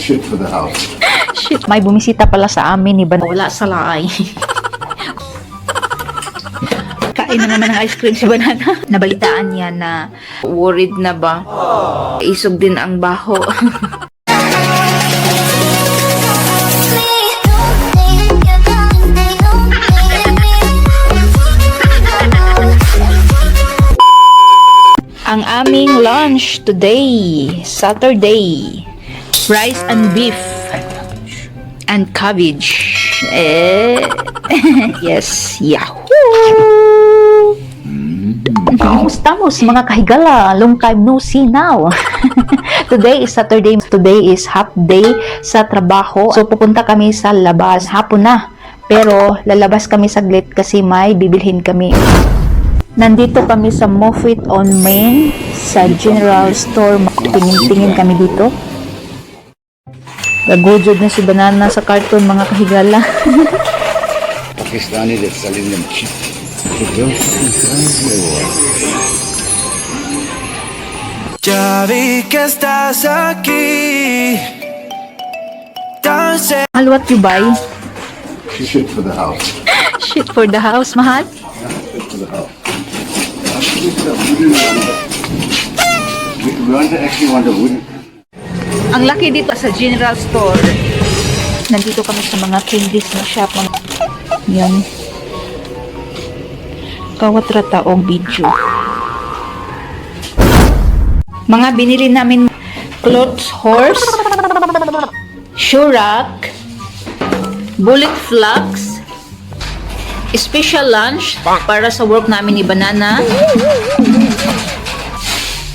Shit for the house. Shit, may bumisita pala sa amin ni Wala sa laay. Kain na naman ng ice cream si Banana. Nabalitaan niya na worried na ba? Isog din ang baho. Ang aming lunch today, Saturday, rice and beef and cabbage. Yes, yahoo! Estamos mga kahigala, long time no see now. Today is Saturday, today is half day sa trabaho. So pupunta kami sa labas, hapon na. Pero lalabas kami saglit kasi may bibilhin kami. Nandito kami sa Moffitt on Main, sa General Store. Tingin-tingin kami dito. Nagujod na si Banana sa cartoon, mga kahigala. Pakistani that's selling them cheap. Ya vi que estás aquí. Mahal, what you buy? Shit for the house. Shit for the house, mahal? Shit for the house. We actually want a wooden. Ang laki dito sa General Store. Nandito kami sa mga candies na shop. Yan. Kawatrata o video. Mga binili namin clothes horse, shoe rack, bullet flags, special lunch para sa work namin ni Banana,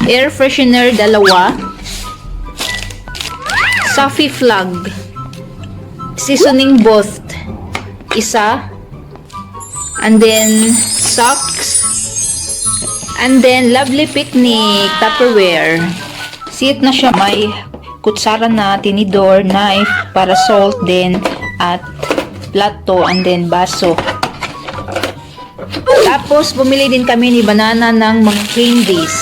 air freshener 2, Safi flag, seasoning both 1, and then socks, and then lovely picnic Tupperware. Sit na siya, may kutsara na, tinidor, knife para salt din, at plato, and then baso. Tapos bumili din kami ni Banana ng mga candies.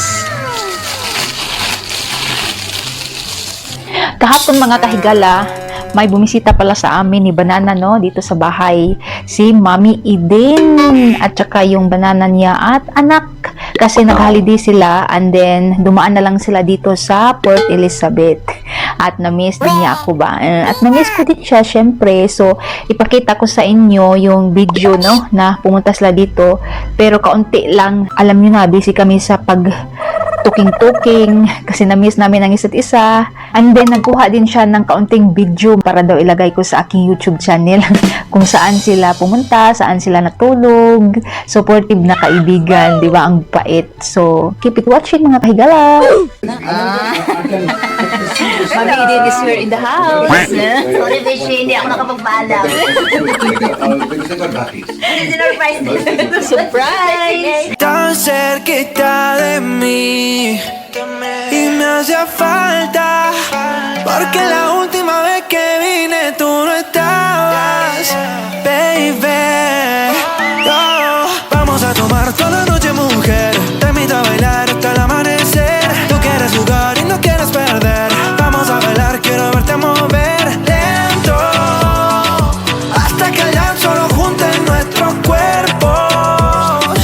Kahapon mga kahigala, may bumisita pala sa amin ni Banana, no, dito sa bahay, si Mami Eden at saka yung Banana niya at anak, kasi nag-holiday sila, and then dumaan na lang sila dito sa Port Elizabeth. At na-miss din niya ako ba? At na-miss ko din siya, syempre. So, ipakita ko sa inyo yung video, no, na pumunta sila dito. Pero kaunti lang, alam nyo na, busy kami sa tuking-tuking kasi na-miss namin ang isa't isa. And then nagkuha din siya ng kaunting video para daw ilagay ko sa aking YouTube channel kung saan sila pumunta, saan sila natulog. Supportive na kaibigan, di ba? Ang bait. So, keep it watching mga kahigala. Mami Eden is here in the house. Sorry, Beshi, hindi ako nakapagpaalam. Surprise! Tan cerquita de mí y me hacía falta porque la última vez que vine tú no estabas, baby. Oh, vamos a tomar toda la noche, mujer. Te invito a bailar hasta el amanecer. Tú quieres jugar y no quieres perder. Vamos a bailar, quiero verte mover lento hasta que ya solo junten nuestros cuerpos.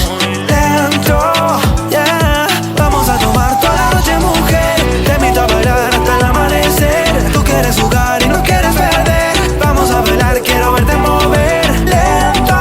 Lento, yeah. Vamos a tomar toda la noche, mujer. Te invito a bailar hasta el amanecer. Tú quieres jugar y no quieres perder. Vamos a bailar, quiero verte mover lento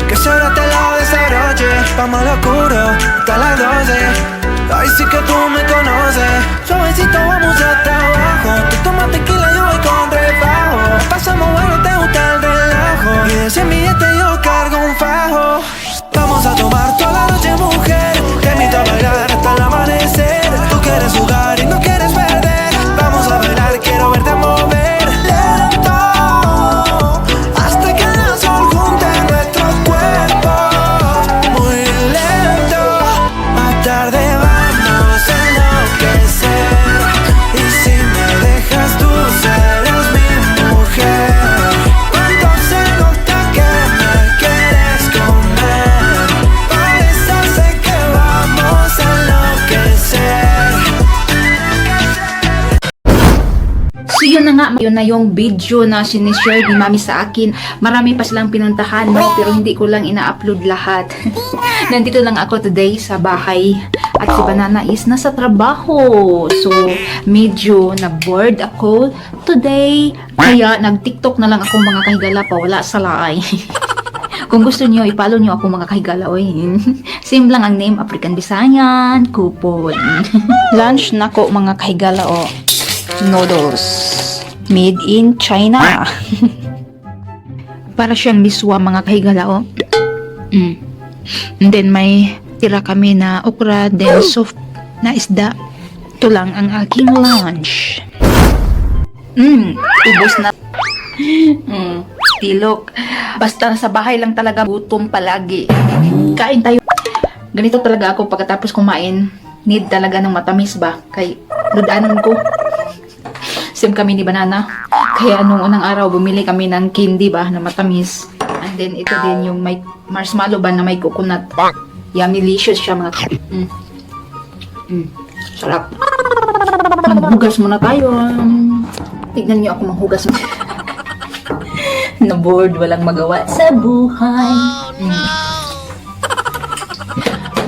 Que solo te lo desabroche. Vamos al oscuro hasta las 12. Ay, sí que tú me conoces. Suavecito vamos hasta abajo. Tú tomas tequila, yo voy con refajo. Pasamos bueno, te gusta el relajo. Y de 100 billetes yo cargo un fajo. Vamos a tomar toda la noche, mujer. Te invito a bailar hasta el amanecer. Tú quieres jugar y no quieres perder. Vamos a bailar, quiero verte mover lento hasta que el sol junte nuestros cuerpos. Muy lento, más tarde vamos a enloquecer. Y si me dejas tú serás mi mujer. Cuando se nota que me quieres comer, por eso sé que vamos a enloquecer. So yun na nga, yun na yung video na sinishare ni Mami sa akin. Marami pa silang pinuntahan, no? Pero hindi ko lang ina-upload lahat. Nandito lang ako today sa bahay. At si Banana is nasa trabaho. So, medyo na-bored ako today. Kaya nag-TikTok na lang ako mga kahigala pa. Wala sa laay. Kung gusto niyo, i-follow niyo ako mga kahigala. Oy. Same lang ang name, African Bisayan, Kupon. Lunch na ko mga kahigala, oh. Noodles. Made in China. Para siyang miswa mga kahigala, oh. And then may tira kami na okra, then soft na isda. Ito lang ang aking lunch. Ubos na. Tilok. Basta sa bahay lang talaga gutom palagi. Kain tayo. Ganito talaga ako pagkatapos kumain. Need talaga ng matamis ba? Kay ludanon ko. Same kami ni Banana. Kaya nung unang araw bumili kami ng candy ba na matamis. And then ito din yung may marshmallow ba na may coconut. Yummy-licious siya mga sarap. Maghugas muna tayo. Tignan niyo ako maghugas. Na-bored, walang magawa sa buhay.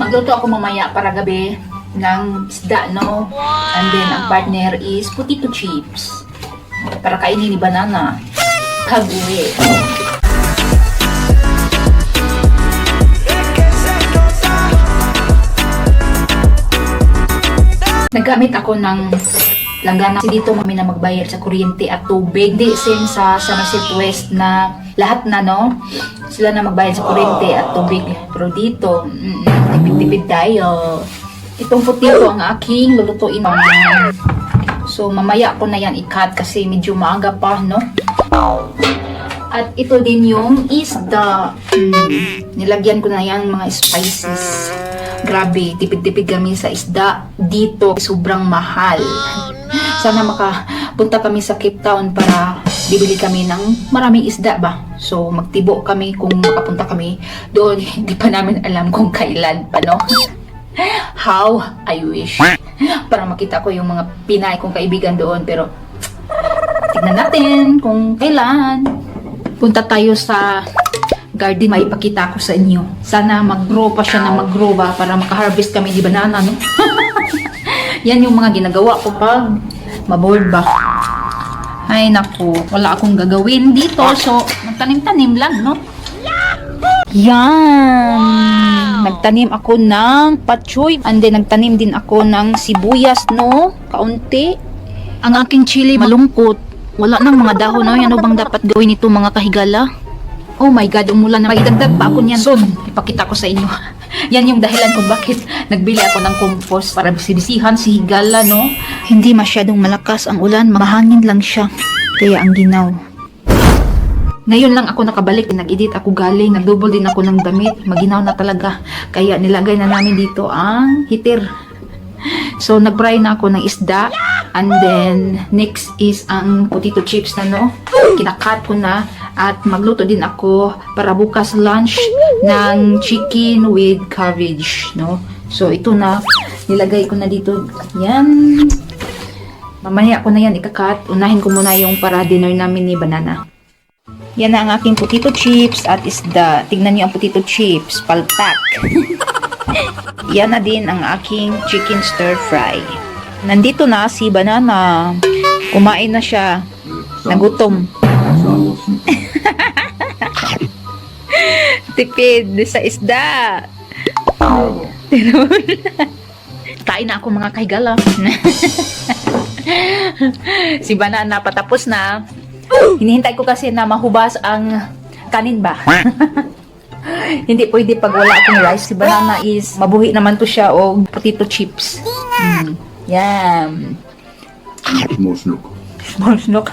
Magluto ako mamaya para gabi ng isda, no? And then ang partner is potato chips. Para kainin ni Banana. Pag-uwi. Naggamit ako ng langgana. Kasi dito kami na magbayad sa kuryente at tubig. Di sin sa Somerset West na lahat na, no? Sila na magbayad sa kuryente at tubig. Pero dito, tipid-tipid tayo. Itong putito ang aking lulutuin. So, mamaya ko na yan i-cut kasi medyo maaga pa, no? At ito din yung isda. Nilagyan ko na yan mga spices. Grabe, tipid-tipid kami sa isda. Dito, sobrang mahal. Sana makapunta kami sa Cape Town para bibili kami ng maraming isda ba. So, magtibo kami kung makapunta kami doon. Hindi pa namin alam kung kailan pa, no? How I wish. Para makita ko yung mga Pinay kong kaibigan doon. Pero, tignan natin kung kailan. Punta tayo sa garden, maipakita ko sa inyo. Sana mag-grow pa siya na mag-grow ba para makaharvest kami di banana, no? Yan yung mga ginagawa ko pag mabored ba. Ay naku, wala akong gagawin dito. So, magtanim-tanim lang, no? Yan! Nagtanim ako ng patchoy. And then, nagtanim din ako ng sibuyas, no? Kaunti. Ang aking chili malungkot. Wala nang mga dahon, no? Yan o bang dapat gawin ito mga kahigala? Oh my God, umulan na. Magdagdag pa ako niyan. Soon, ipakita ko sa inyo. Yan yung dahilan kung bakit nagbili ako ng compost para bisibisihan si higala, no? Hindi masyadong malakas ang ulan. Mahangin lang siya. Kaya ang ginaw. Ngayon lang ako nakabalik. Nag-edit ako galing. Nag-double din ako ng damit. Maginaw na talaga. Kaya nilagay na namin dito ang heater. So, nag-fry na ako ng isda. And then, next is ang potato chips na, no? Kinakat ko na. At magluto din ako para bukas lunch ng chicken with cabbage, no? So, ito na. Nilagay ko na dito. Yan. Mamaya ko na yan ikakat. Unahin ko muna yung para dinner namin ni Banana. Yan na ang aking potato chips at isda. Tignan niyo ang potato chips. Palpak. Yan na din ang aking chicken stir fry. Nandito na si Banana. Kumain na siya. Nagutom. Tipid sa isda. Terrible. Kain na ako mga kahigala. Si Banana patapos na. Hinihintay ko kasi na mahubas ang kanin ba. Hindi pwede pag wala akong rice. Si Banana is mabuhi naman to siya o potato chips. Yum. Small snook. Small snook.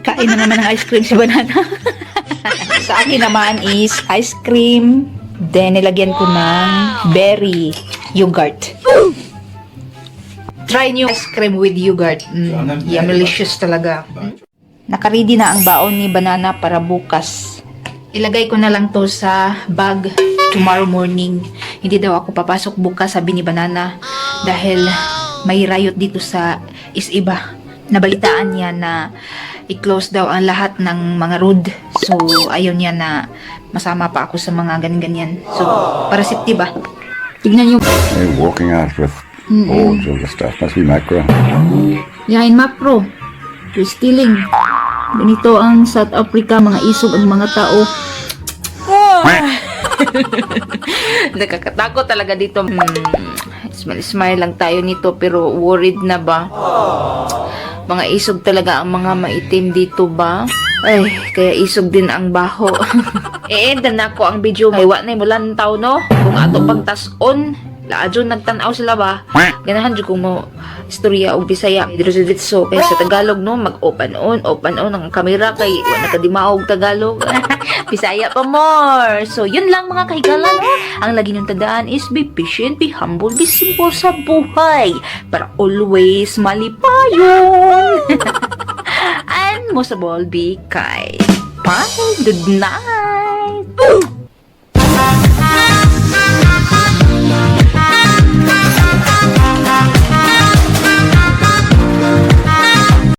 Kain na naman ng ice cream si Banana. Sa akin naman is ice cream. Then nilagyan ko ng berry yogurt. Try nyo ice cream with yogurt. Yummalicious talaga. Nakaready na ang baon ni Banana para bukas. Ilagay ko na lang to sa bag tomorrow morning. Hindi daw ako papasok bukas, sabi ni Banana. Dahil may riot dito sa Is-Iba. Nabalitaan niya na i-close daw ang lahat ng mga road. So, ayaw niya na masama pa ako sa mga ganyan-ganyan. So, para safety ba? Tignan yung They're walking out with boards of the stuff. Must be macro. yain macro. You're stealing. Ganito ang South Africa, mga isog ang mga tao. Nakakatakot talaga dito. Smile lang tayo nito pero worried na ba? Mga isog talaga ang mga maitim dito ba? Ay, kaya isog din ang baho. Dan ako ang video. Ay, wa na mula ng tao, no? Kung ato pang tas-on, laadyo nagtanaw sila ba? Ganahan dyan kung mo istorya o bisaya. Dito kaya sa Tagalog, no? Mag-open on ang kamera kay wala ka di maog Tagalog. Bisaya pa more. So, yun lang mga kahigala, no? Ang lagi niyong tandaan is be patient, be humble, be simple sa buhay para always malipayon. And most of all, be kind. Bye! Good night!